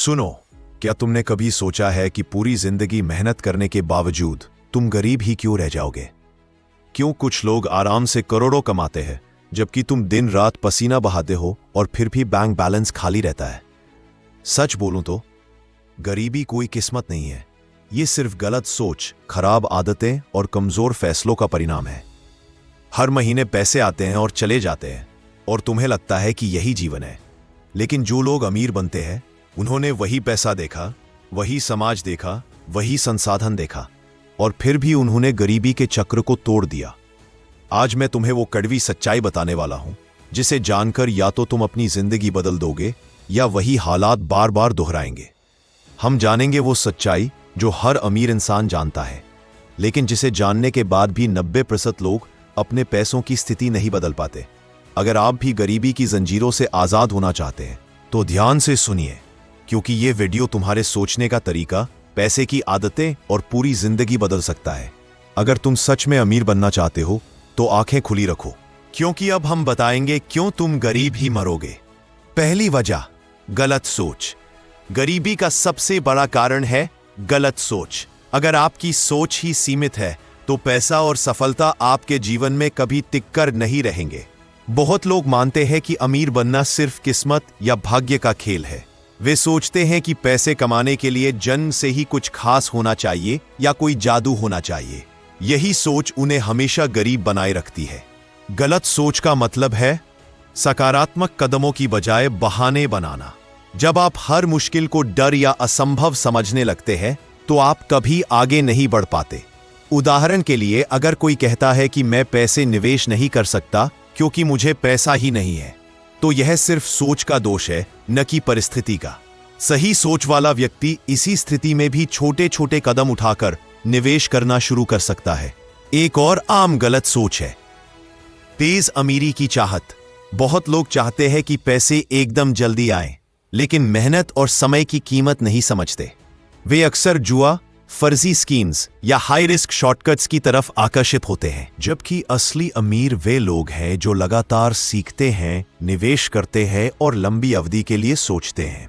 सुनो, क्या तुमने कभी सोचा है कि पूरी जिंदगी मेहनत करने के बावजूद तुम गरीब ही क्यों रह जाओगे? क्यों कुछ लोग आराम से करोड़ों कमाते हैं जबकि तुम दिन रात पसीना बहाते हो और फिर भी बैंक बैलेंस खाली रहता है? सच बोलूं तो गरीबी कोई किस्मत नहीं है, ये सिर्फ गलत सोच, खराब आदतें और कमजोर फैसलों का परिणाम है। हर महीने पैसे आते हैं और चले जाते हैं और तुम्हें लगता है कि यही जीवन है। लेकिन जो लोग अमीर बनते हैं उन्होंने वही पैसा देखा, वही समाज देखा, वही संसाधन देखा और फिर भी उन्होंने गरीबी के चक्र को तोड़ दिया। आज मैं तुम्हें वो कड़वी सच्चाई बताने वाला हूं जिसे जानकर या तो तुम अपनी जिंदगी बदल दोगे या वही हालात बार बार दोहराएंगे। हम जानेंगे वो सच्चाई जो हर अमीर इंसान जानता है, लेकिन जिसे जानने के बाद भी 90% लोग अपने पैसों की स्थिति नहीं बदल पाते। अगर आप भी गरीबी की जंजीरों से आजाद होना चाहते हैं तो ध्यान से सुनिए, क्योंकि ये वीडियो तुम्हारे सोचने का तरीका, पैसे की आदतें और पूरी जिंदगी बदल सकता है। अगर तुम सच में अमीर बनना चाहते हो तो आंखें खुली रखो, क्योंकि अब हम बताएंगे क्यों तुम गरीब ही मरोगे। पहली वजह, गलत सोच। गरीबी का सबसे बड़ा कारण है गलत सोच। अगर आपकी सोच ही सीमित है तो पैसा और सफलता आपके जीवन में कभी टिककर नहीं रहेंगे। बहुत लोग मानते हैं कि अमीर बनना सिर्फ किस्मत या भाग्य का खेल है। वे सोचते हैं कि पैसे कमाने के लिए जन्म से ही कुछ खास होना चाहिए या कोई जादू होना चाहिए। यही सोच उन्हें हमेशा गरीब बनाए रखती है। गलत सोच का मतलब है सकारात्मक कदमों की बजाय बहाने बनाना। जब आप हर मुश्किल को डर या असंभव समझने लगते हैं तो आप कभी आगे नहीं बढ़ पाते। उदाहरण के लिए, अगर कोई कहता है कि मैं पैसे निवेश नहीं कर सकता क्योंकि मुझे पैसा ही नहीं है, तो यह सिर्फ सोच का दोष है, न कि परिस्थिति का। सही सोच वाला व्यक्ति इसी स्थिति में भी छोटे छोटे कदम उठाकर निवेश करना शुरू कर सकता है। एक और आम गलत सोच है तेज अमीरी की चाहत। बहुत लोग चाहते हैं कि पैसे एकदम जल्दी आए, लेकिन मेहनत और समय की कीमत नहीं समझते। वे अक्सर जुआ, फर्जी स्कीम्स या हाई रिस्क शॉर्टकट्स की तरफ आकर्षित होते हैं, जबकि असली अमीर वे लोग हैं जो लगातार सीखते हैं, निवेश करते हैं और लंबी अवधि के लिए सोचते हैं।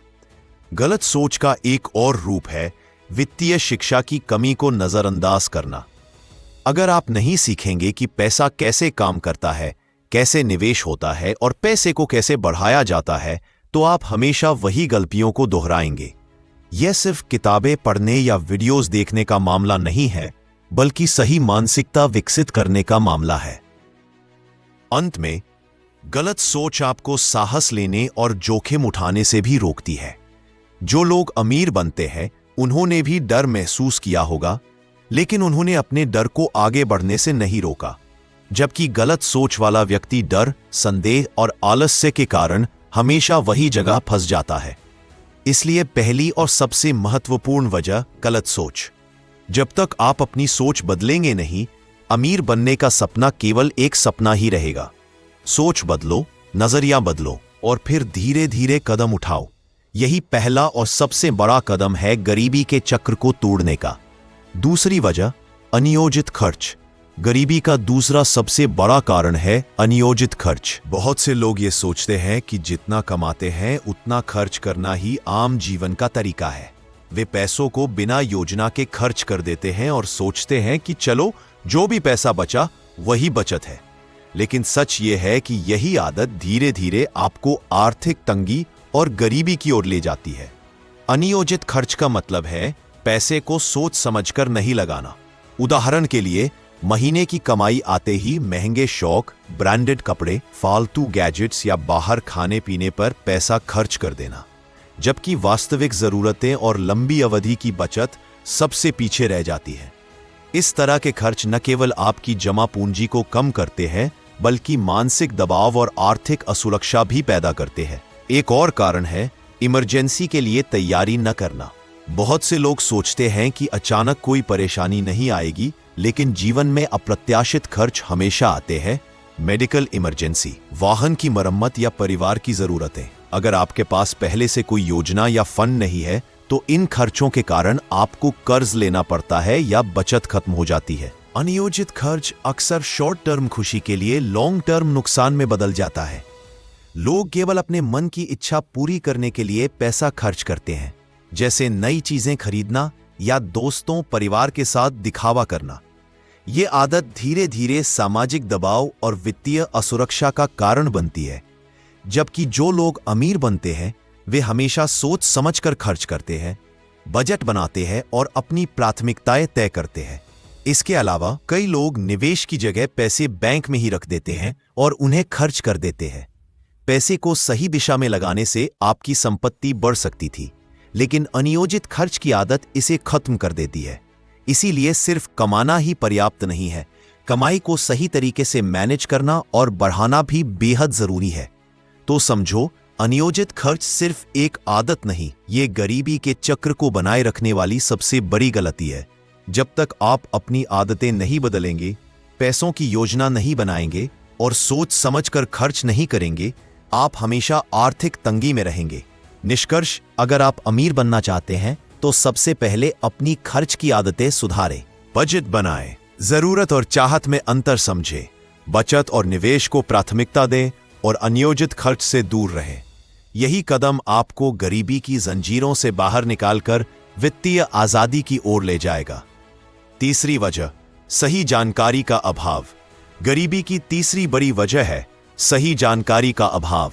गलत सोच का एक और रूप है वित्तीय शिक्षा की कमी को नजरअंदाज करना। अगर आप नहीं सीखेंगे कि पैसा कैसे काम करता है, कैसे निवेश होता है और पैसे को कैसे बढ़ाया जाता है, तो आप हमेशा वही गलतियों को दोहराएंगे। यह सिर्फ किताबें पढ़ने या वीडियोस देखने का मामला नहीं है, बल्कि सही मानसिकता विकसित करने का मामला है। अंत में, गलत सोच आपको साहस लेने और जोखिम उठाने से भी रोकती है। जो लोग अमीर बनते हैं उन्होंने भी डर महसूस किया होगा, लेकिन उन्होंने अपने डर को आगे बढ़ने से नहीं रोका। जबकि गलत सोच वाला व्यक्ति डर, संदेह और आलस्य के कारण हमेशा वही जगह फंस जाता है। इसलिए पहली और सबसे महत्वपूर्ण वजह, गलत सोच। जब तक आप अपनी सोच बदलेंगे नहीं, अमीर बनने का सपना केवल एक सपना ही रहेगा। सोच बदलो, नजरिया बदलो और फिर धीरे धीरे कदम उठाओ। यही पहला और सबसे बड़ा कदम है गरीबी के चक्र को तोड़ने का। दूसरी वजह, अनियोजित खर्च। गरीबी का दूसरा सबसे बड़ा कारण है अनियोजित खर्च। बहुत से लोग ये सोचते हैं कि जितना कमाते हैं उतना खर्च करना ही आम जीवन का तरीका है। वे पैसों को बिना योजना के खर्च कर देते हैं और सोचते हैं कि चलो जो भी पैसा बचा वही बचत है। लेकिन सच ये है कि यही आदत धीरे धीरे आपको आर्थिक तंगी और गरीबी की ओर ले जाती है। अनियोजित खर्च का मतलब है पैसे को सोच समझकर नहीं लगाना। उदाहरण के लिए, महीने की कमाई आते ही महंगे शौक, ब्रांडेड कपड़े, फालतू गैजेट्स या बाहर खाने पीने पर पैसा खर्च कर देना, जबकि वास्तविक जरूरतें और लंबी अवधि की बचत सबसे पीछे रह जाती है। इस तरह के खर्च न केवल आपकी जमा पूंजी को कम करते हैं, बल्कि मानसिक दबाव और आर्थिक असुरक्षा भी पैदा करते हैं। एक और कारण है इमरजेंसी के लिए तैयारी न करना। बहुत से लोग सोचते हैं कि अचानक कोई परेशानी नहीं आएगी, लेकिन जीवन में अप्रत्याशित खर्च हमेशा आते हैं। मेडिकल इमरजेंसी, वाहन की मरम्मत या परिवार की जरूरतें। अगर आपके पास पहले से कोई योजना या फंड नहीं है तो इन खर्चों के कारण आपको कर्ज लेना पड़ता है या बचत खत्म हो जाती है। अनियोजित खर्च अक्सर शॉर्ट टर्म खुशी के लिए लॉन्ग टर्म नुकसान में बदल जाता है। लोग केवल अपने मन की इच्छा पूरी करने के लिए पैसा खर्च करते हैं, जैसे नई चीजें खरीदना या दोस्तों परिवार के साथ दिखावा करना। ये आदत धीरे धीरे सामाजिक दबाव और वित्तीय असुरक्षा का कारण बनती है। जबकि जो लोग अमीर बनते हैं वे हमेशा सोच समझकर खर्च करते हैं, बजट बनाते हैं और अपनी प्राथमिकताएं तय करते हैं। इसके अलावा कई लोग निवेश की जगह पैसे बैंक में ही रख देते हैं और उन्हें खर्च कर देते हैं। पैसे को सही दिशा में लगाने से आपकी संपत्ति बढ़ सकती थी, लेकिन अनियोजित खर्च की आदत इसे खत्म कर देती है। इसीलिए सिर्फ कमाना ही पर्याप्त नहीं है, कमाई को सही तरीके से मैनेज करना और बढ़ाना भी बेहद जरूरी है। तो समझो, अनियोजित खर्च सिर्फ एक आदत नहीं, ये गरीबी के चक्र को बनाए रखने वाली सबसे बड़ी गलती है। जब तक आप अपनी आदतें नहीं बदलेंगे, पैसों की योजना नहीं बनाएंगे और सोच समझकर खर्च नहीं करेंगे, आप हमेशा आर्थिक तंगी में रहेंगे। निष्कर्ष, अगर आप अमीर बनना चाहते हैं तो सबसे पहले अपनी खर्च की आदतें सुधारें, बजट बनाएं, जरूरत और चाहत में अंतर समझें, बचत और निवेश को प्राथमिकता दें और अनियोजित खर्च से दूर रहें। यही कदम आपको गरीबी की जंजीरों से बाहर निकालकर वित्तीय आजादी की ओर ले जाएगा। तीसरी वजह, सही जानकारी का अभाव। गरीबी की तीसरी बड़ी वजह है सही जानकारी का अभाव।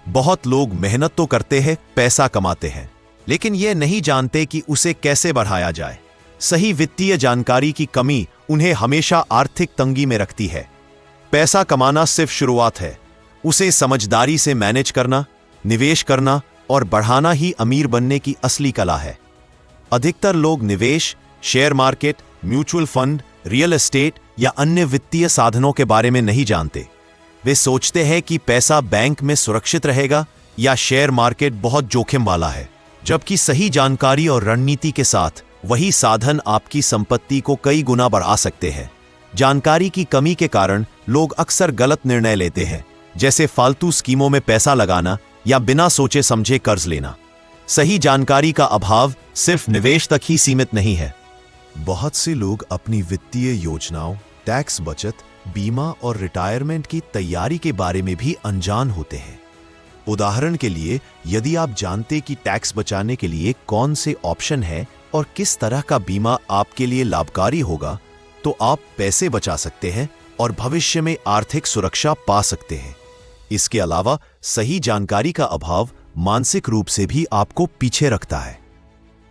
बहुत लोग मेहनत तो करते हैं, पैसा कमाते हैं, लेकिन यह नहीं जानते कि उसे कैसे बढ़ाया जाए। सही वित्तीय जानकारी की कमी उन्हें हमेशा आर्थिक तंगी में रखती है। पैसा कमाना सिर्फ शुरुआत है, उसे समझदारी से मैनेज करना, निवेश करना और बढ़ाना ही अमीर बनने की असली कला है। अधिकतर लोग निवेश, share market, mutual fund, real estate या अन्य वित्तीय साधनों के बारे में नहीं जानते। वे सोचते हैं कि पैसा बैंक में सुरक्षित रहेगा या शेयर मार्केट बहुत जोखिम वाला है, जबकि सही जानकारी और रणनीति के साथ वही साधन आपकी संपत्ति को कई गुना बढ़ा सकते हैं। जानकारी की कमी के कारण लोग अक्सर गलत निर्णय लेते हैं, जैसे फालतू स्कीमों में पैसा लगाना या बिना सोचे समझे कर्ज लेना। सही जानकारी का अभाव सिर्फ निवेश तक ही सीमित नहीं है। बहुत से लोग अपनी वित्तीय योजनाओं, टैक्स बचत, बीमा और रिटायरमेंट की तैयारी के बारे में भी अनजान होते हैं। उदाहरण के लिए, यदि आप जानते कि टैक्स बचाने के लिए कौन से ऑप्शन है और किस तरह का बीमा आपके लिए लाभकारी होगा, तो आप पैसे बचा सकते हैं और भविष्य में आर्थिक सुरक्षा पा सकते हैं। इसके अलावा सही जानकारी का अभाव मानसिक रूप से भी आपको पीछे रखता है।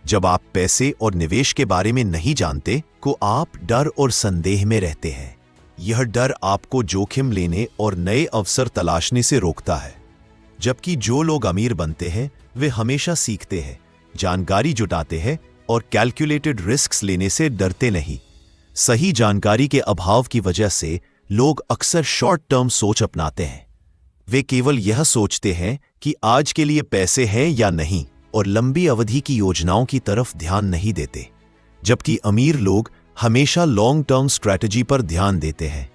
जब आप पैसे और निवेश के बारे में नहीं जानते, तो आप डर और संदेह में रहते हैं। यह डर आपको जोखिम लेने और नए अवसर तलाशने से रोकता है। जबकि जो लोग अमीर बनते हैं वे हमेशा सीखते हैं, जानकारी जुटाते हैं और कैलकुलेटेड रिस्क्स लेने से डरते नहीं। सही जानकारी के अभाव की वजह से लोग अक्सर शॉर्ट टर्म सोच अपनाते हैं। वे केवल यह सोचते हैं कि आज के लिए पैसे हैं या नहीं और लंबी अवधि की योजनाओं की तरफ ध्यान नहीं देते। जबकि अमीर लोग हमेशा लॉन्ग टर्म स्ट्रैटेजी पर ध्यान देते हैं।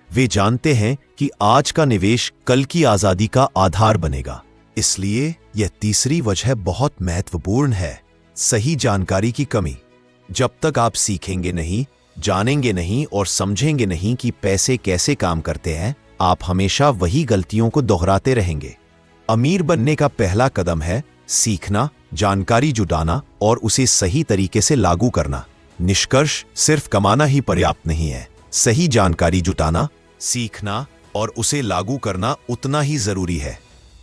वे जानते हैं कि आज का निवेश कल की आजादी का आधार बनेगा। इसलिए यह तीसरी वजह बहुत महत्वपूर्ण है, सही जानकारी की कमी। जब तक आप सीखेंगे नहीं, जानेंगे नहीं और समझेंगे नहीं कि पैसे कैसे काम करते हैं, आप हमेशा वही गलतियों को दोहराते रहेंगे। अमीर बनने का पहला कदम है सीखना, जानकारी जुटाना और उसे सही तरीके से लागू करना। निष्कर्ष, सिर्फ कमाना ही पर्याप्त नहीं है, सही जानकारी जुटाना, सीखना और उसे लागू करना उतना ही जरूरी है।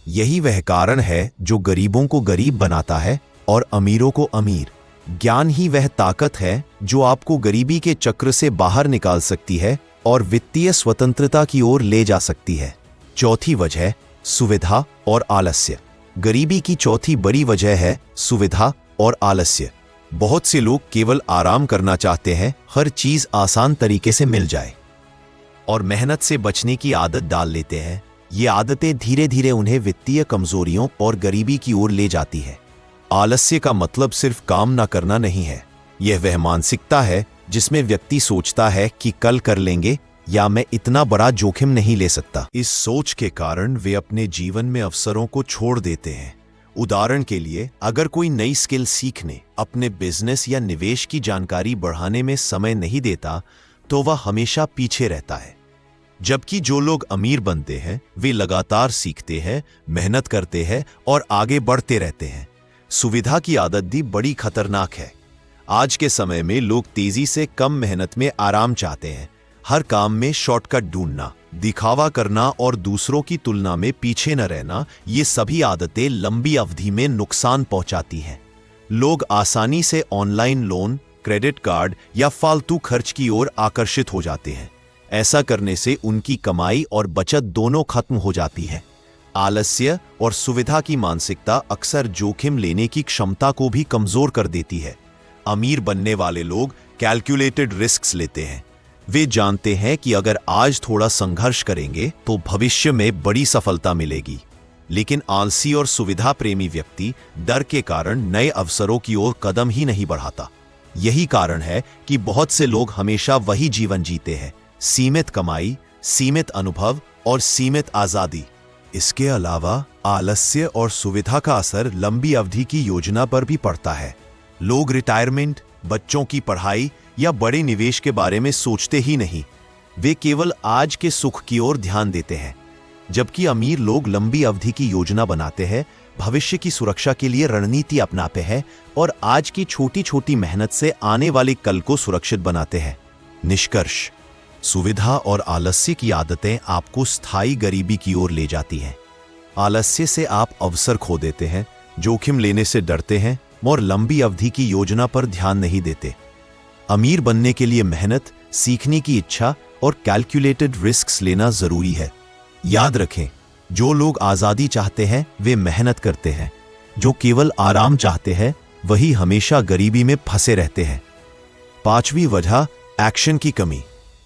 यही वह कारण है जो गरीबों को गरीब बनाता है और अमीरों को अमीर। ज्ञान ही वह ताकत है जो आपको गरीबी के चक्र से बाहर निकाल सकती है और वित्तीय स्वतंत्रता की ओर ले जा सकती है। चौथी वजह, सुविधा और आलस्य। गरीबी की चौथी बड़ी वजह है सुविधा और आलस्य। बहुत से लोग केवल आराम करना चाहते हैं, हर चीज आसान तरीके से मिल जाए, और मेहनत से बचने की आदत डाल लेते हैं। ये आदतें धीरे धीरे उन्हें वित्तीय कमजोरियों और गरीबी की ओर ले जाती है। आलस्य का मतलब सिर्फ काम ना करना नहीं है, यह वह मानसिकता है जिसमें व्यक्ति सोचता है कि कल कर लेंगे या मैं इतना बड़ा जोखिम नहीं ले सकता। इस सोच के कारण वे अपने जीवन में अवसरों को छोड़ देते हैं। उदाहरण के लिए, अगर कोई नई स्किल सीखने, अपने बिजनेस या निवेश की जानकारी बढ़ाने में समय नहीं देता, तो वह हमेशा पीछे रहता है। जबकि जो लोग अमीर बनते हैं वे लगातार सीखते हैं, मेहनत करते हैं और आगे बढ़ते रहते हैं। सुविधा की आदत भी बड़ी खतरनाक है। आज के समय में लोग तेजी से कम मेहनत में आराम चाहते हैं। हर काम में शॉर्टकट ढूंढना, दिखावा करना और दूसरों की तुलना में पीछे न रहना, ये सभी आदतें लंबी अवधि में नुकसान पहुंचाती हैं। लोग आसानी से ऑनलाइन लोन, क्रेडिट कार्ड या फालतू खर्च की ओर आकर्षित हो जाते हैं। ऐसा करने से उनकी कमाई और बचत दोनों खत्म हो जाती है। आलस्य और सुविधा की मानसिकता अक्सर जोखिम लेने की क्षमता को भी कमजोर कर देती है। अमीर बनने वाले लोग कैलकुलेटेड रिस्क्स लेते हैं। वे जानते हैं कि अगर आज थोड़ा संघर्ष करेंगे तो भविष्य में बड़ी सफलता मिलेगी। लेकिन आलसी और सुविधा प्रेमी व्यक्ति डर के कारण नए अवसरों की ओर कदम ही नहीं बढ़ाता। यही कारण है कि बहुत से लोग हमेशा वही जीवन जीते हैं, सीमित कमाई, सीमित अनुभव और सीमित आजादी। इसके अलावा आलस्य और सुविधा का असर लंबी अवधि की योजना पर भी पड़ता है। लोग रिटायरमेंट, बच्चों की पढ़ाई या बड़े निवेश के बारे में सोचते ही नहीं। वे केवल आज के सुख की ओर ध्यान देते हैं। जबकि अमीर लोग लंबी अवधि की योजना बनाते हैं, भविष्य की सुरक्षा के लिए रणनीति अपनाते हैं और आज की छोटी छोटी मेहनत से आने वाले कल को सुरक्षित बनाते हैं। निष्कर्ष: सुविधा और आलस्य की आदतें आपको स्थायी गरीबी की ओर ले जाती हैं। आलस्य से आप अवसर खो देते हैं, जोखिम लेने से डरते हैं और लंबी अवधि की योजना पर ध्यान नहीं देते। अमीर बनने के लिए मेहनत, सीखने की इच्छा और कैलकुलेटेड रिस्क्स लेना जरूरी है। याद रखें, जो लोग आजादी चाहते हैं वे मेहनत करते हैं। जो केवल आराम चाहते हैं वही हमेशा गरीबी में फंसे रहते हैं। पांचवी वजह एक्शन की कमी।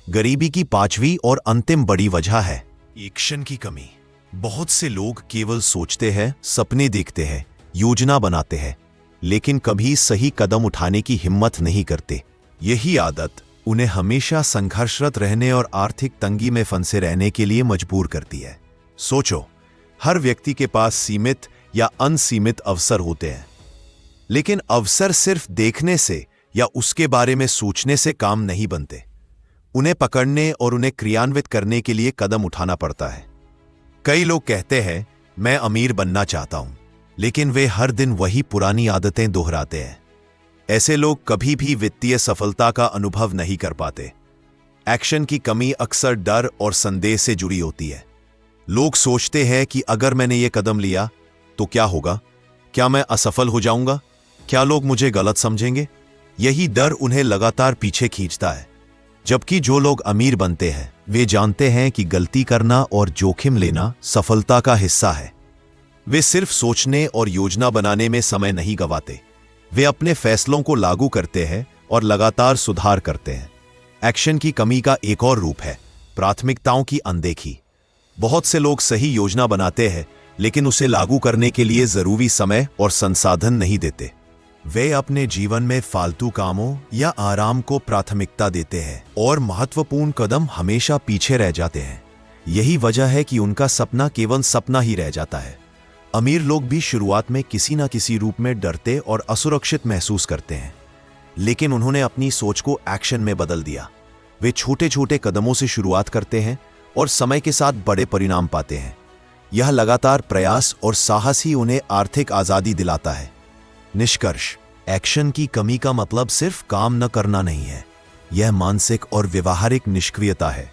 गरीबी की पांचवी और अंतिम बड़ी वजह है एक्शन की कमी। बहुत से लोग केवल सोचते हैं, सपने देखते हैं, योजना बनाते हैं, लेकिन कभी सही कदम उठाने की हिम्मत नहीं करते। यही आदत उन्हें हमेशा संघर्षरत रहने और आर्थिक तंगी में फंसे रहने के लिए मजबूर करती है। सोचो, हर व्यक्ति के पास सीमित या अनसीमित अवसर होते हैं, लेकिन अवसर सिर्फ देखने से या उसके बारे में सोचने से काम नहीं बनते। उन्हें पकड़ने और उन्हें क्रियान्वित करने के लिए कदम उठाना पड़ता है। कई लोग कहते हैं, मैं अमीर बनना चाहता हूं, लेकिन वे हर दिन वही पुरानी आदतें दोहराते हैं। ऐसे लोग कभी भी वित्तीय सफलता का अनुभव नहीं कर पाते। एक्शन की कमी अक्सर डर और संदेह से जुड़ी होती है। लोग सोचते हैं कि अगर मैंने ये कदम लिया तो क्या होगा? क्या मैं असफल हो जाऊंगा? क्या लोग मुझे गलत समझेंगे? यही डर उन्हें लगातार पीछे खींचता है। जबकि जो लोग अमीर बनते हैं वे जानते हैं कि गलती करना और जोखिम लेना सफलता का हिस्सा है। वे सिर्फ सोचने और योजना बनाने में समय नहीं गंवाते। वे अपने फैसलों को लागू करते हैं और लगातार सुधार करते हैं। एक्शन की कमी का एक और रूप है प्राथमिकताओं की अनदेखी। बहुत से लोग सही योजना बनाते हैं, लेकिन उसे लागू करने के लिए जरूरी समय और संसाधन नहीं देते। वे अपने जीवन में फालतू कामों या आराम को प्राथमिकता देते हैं और महत्वपूर्ण कदम हमेशा पीछे रह जाते हैं। यही वजह है कि उनका सपना केवल सपना ही रह जाता है। अमीर लोग भी शुरुआत में किसी न किसी रूप में डरते और असुरक्षित महसूस करते हैं, लेकिन उन्होंने अपनी सोच को एक्शन में बदल दिया। वे छोटे छोटे कदमों से शुरुआत करते हैं और समय के साथ बड़े परिणाम पाते हैं। यह लगातार प्रयास और साहस ही उन्हें आर्थिक आजादी दिलाता है। निष्कर्ष: एक्शन की कमी का मतलब सिर्फ काम न करना नहीं है, यह मानसिक और व्यवहारिक निष्क्रियता है।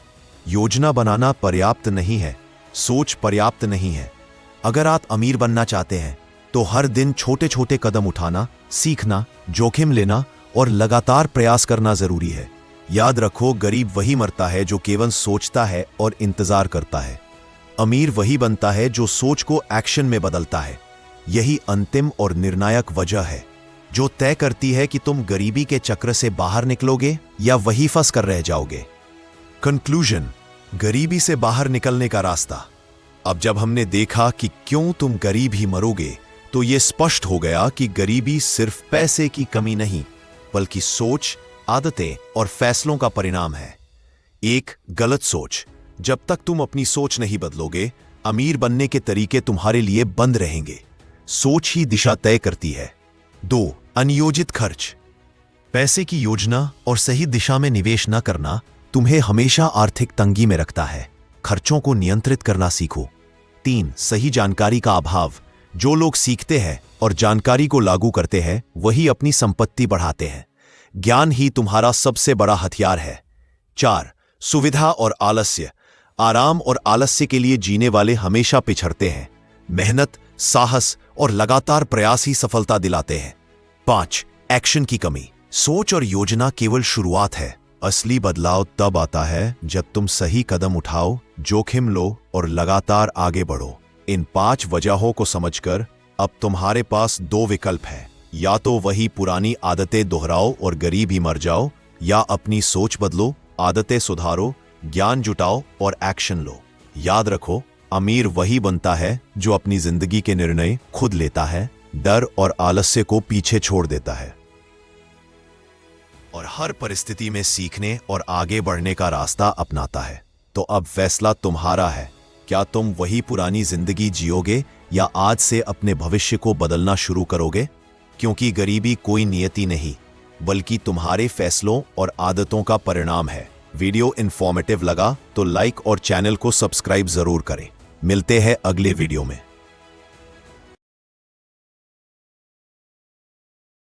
योजना बनाना पर्याप्त नहीं है, सोच पर्याप्त नहीं है। अगर आप अमीर बनना चाहते हैं तो हर दिन छोटे छोटे कदम उठाना, सीखना, जोखिम लेना और लगातार प्रयास करना जरूरी है। याद रखो, गरीब वही मरता है जो केवल सोचता है और इंतजार करता है। अमीर वही बनता है जो सोच को एक्शन में बदलता है। यही अंतिम और निर्णायक वजह है जो तय करती है कि तुम गरीबी के चक्र से बाहर निकलोगे या वही फंस कर रह जाओगे। कंक्लूजन: गरीबी से बाहर निकलने का रास्ता। अब जब हमने देखा कि क्यों तुम गरीब ही मरोगे, तो यह स्पष्ट हो गया कि गरीबी सिर्फ पैसे की कमी नहीं, बल्कि सोच, आदतें और फैसलों का परिणाम है। एक गलत सोच: जब तक तुम अपनी सोच नहीं बदलोगे, अमीर बनने के तरीके तुम्हारे लिए बंद रहेंगे। सोच ही दिशा तय करती है। 2. अनियोजित खर्च: पैसे की योजना और सही दिशा में निवेश न करना तुम्हें हमेशा आर्थिक तंगी में रखता है। खर्चों को नियंत्रित करना सीखो। 3. सही जानकारी का अभाव: जो लोग सीखते हैं और जानकारी को लागू करते हैं वही अपनी संपत्ति बढ़ाते हैं। ज्ञान ही तुम्हारा सबसे बड़ा हथियार है। 4. सुविधा और आलस्य। आराम और आलस्य के लिए जीने वाले हमेशा पिछड़ते हैं। मेहनत, साहस और लगातार प्रयास ही सफलता दिलाते हैं। 5. एक्शन की कमी। सोच और योजना केवल शुरुआत है। असली बदलाव तब आता है जब तुम सही कदम उठाओ, जोखिम लो और लगातार आगे बढ़ो। इन 5 वजहों को समझकर अब तुम्हारे पास 2 विकल्प हैं। या तो वही पुरानी आदतें दोहराओ और गरीब ही मर जाओ, या अपनी सोच बदलो, आदतें सुधारो, ज्ञान जुटाओ और एक्शन लो। याद रखो, अमीर वही बनता है जो अपनी जिंदगी के निर्णय खुद लेता है, डर और आलस्य को पीछे छोड़ देता है और हर परिस्थिति में सीखने और आगे बढ़ने का रास्ता अपनाता है। तो अब फैसला तुम्हारा है। क्या तुम वही पुरानी जिंदगी जियोगे या आज से अपने भविष्य को बदलना शुरू करोगे? क्योंकि गरीबी कोई नियति नहीं, बल्कि तुम्हारे फैसलों और आदतों का परिणाम है। वीडियो इन्फॉर्मेटिव लगा तो लाइक और चैनल को सब्सक्राइब जरूर करें। मिलते हैं अगले वीडियो में।